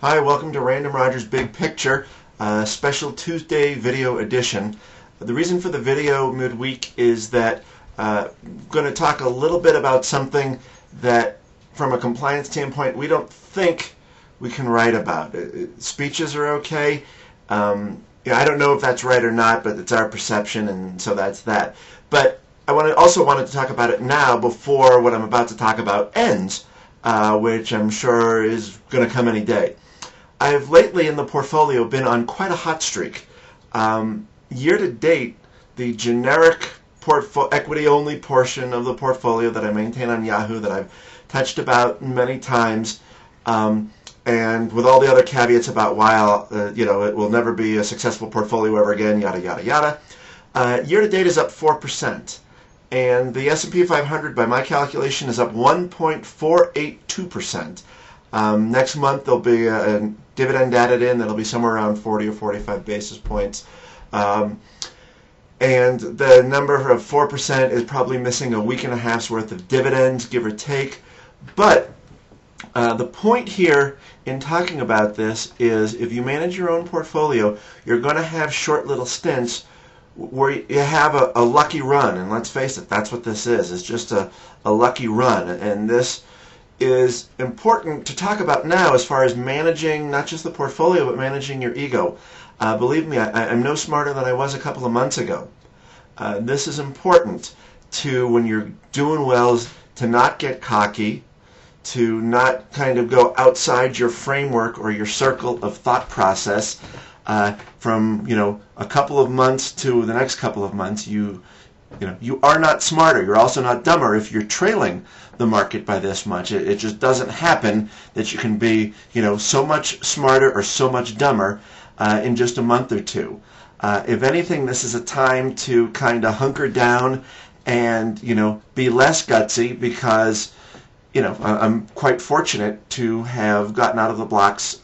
Hi, welcome to Random Rogers Big Picture, special Tuesday video edition. The reason for the video midweek is that I'm going to talk a little bit about something that, from a compliance standpoint, we don't think we can write about. Speeches are okay. I don't know if that's right or not, but it's our perception, and so that's that. But I also wanted to talk about it now before what I'm about to talk about ends, which I'm sure is going to come any day. I've lately in the portfolio been on quite a hot streak. Year to date, the generic equity-only portion of the portfolio that I maintain on Yahoo, that I've touched about many times, and with all the other caveats about why it will never be a successful portfolio ever again, yada yada yada. Year to date is up 4%, and the S&P 500, by my calculation, is up 1.482%. Next month there'll be a dividend added in that'll be somewhere around 40 or 45 basis points. And the number of 4% is probably missing a week and a half's worth of dividends, give or take. But the point here in talking about this is if you manage your own portfolio, you're going to have short little stints where you have a lucky run. And let's face it, that's what this is. It's just a lucky run. And this is important to talk about now as far as managing not just the portfolio, but managing your ego. Believe me, I'm no smarter than I was a couple of months ago. This is important when you're doing well, is to not get cocky, to not kind of go outside your framework or your circle of thought process. From a couple of months to the next couple of months, you are not smarter. You're also not dumber if you're trailing the market by this much. It just doesn't happen that you can be so much smarter or so much dumber in just a month or two. If anything, this is a time to kind of hunker down and be less gutsy, because I'm quite fortunate to have gotten out of the blocks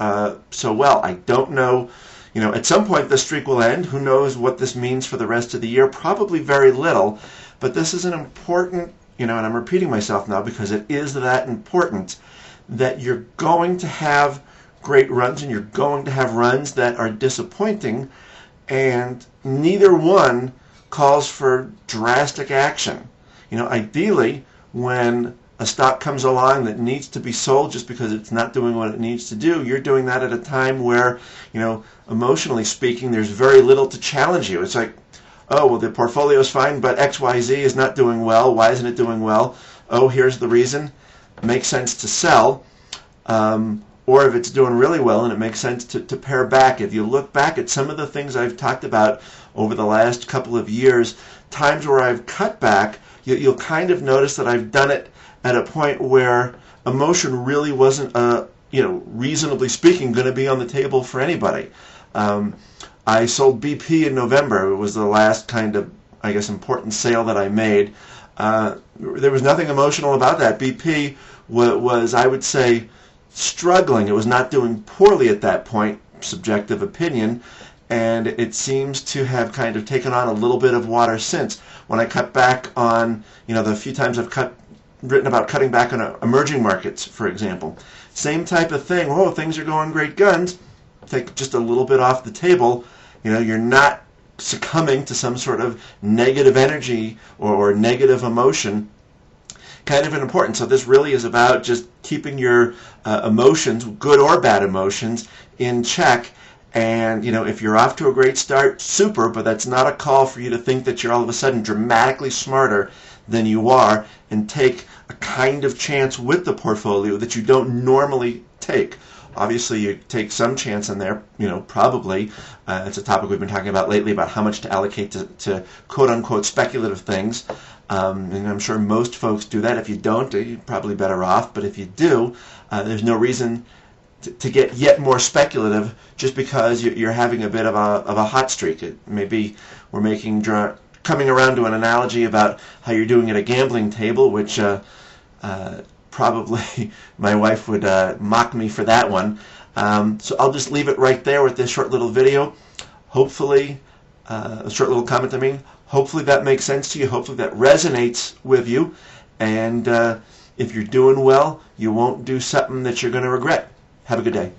so well. I don't know. At some point the streak will end. Who knows what this means for the rest of the year? Probably very little. But this is an important, and I'm repeating myself now because it is that important, that you're going to have great runs and you're going to have runs that are disappointing, and neither one calls for drastic action. Ideally, when a stock comes along that needs to be sold just because it's not doing what it needs to do, you're doing that at a time where, emotionally speaking, there's very little to challenge you. It's like, oh, well, the portfolio is fine, but XYZ is not doing well. Why isn't it doing well? Oh, here's the reason. Makes sense to sell. Or if it's doing really well and it makes sense to pare back. If you look back at some of the things I've talked about over the last couple of years, times where I've cut back, you'll kind of notice that I've done it at a point where emotion really wasn't, reasonably speaking, going to be on the table for anybody. I sold BP in November. It was the last kind of, important sale that I made. There was nothing emotional about that. BP was, I would say, struggling. It was not doing poorly at that point, subjective opinion, and it seems to have kind of taken on a little bit of water since. When I cut back on, the few times I've written about cutting back on emerging markets, for example. Same type of thing. Oh, things are going great guns. Take just a little bit off the table. You're not succumbing to some sort of negative energy or negative emotion. Kind of important. So this really is about just keeping your emotions, good or bad emotions, in check. And, if you're off to a great start, super, but that's not a call for you to think that you're all of a sudden dramatically smarter than you are and take a kind of chance with the portfolio that you don't normally take. Obviously, you take some chance in there, probably. It's a topic we've been talking about lately, about how much to allocate to quote-unquote speculative things. And I'm sure most folks do that. If you don't, you're probably better off. But if you do, there's no reason to get yet more speculative just because you're having a bit of a hot streak. Maybe we're coming around to an analogy about how you're doing at a gambling table, which probably my wife would mock me for that one. So I'll just leave it right there with this short little video. Hopefully, a short little comment, hopefully that makes sense to you. Hopefully that resonates with you. And if you're doing well, you won't do something that you're going to regret. Have a good day.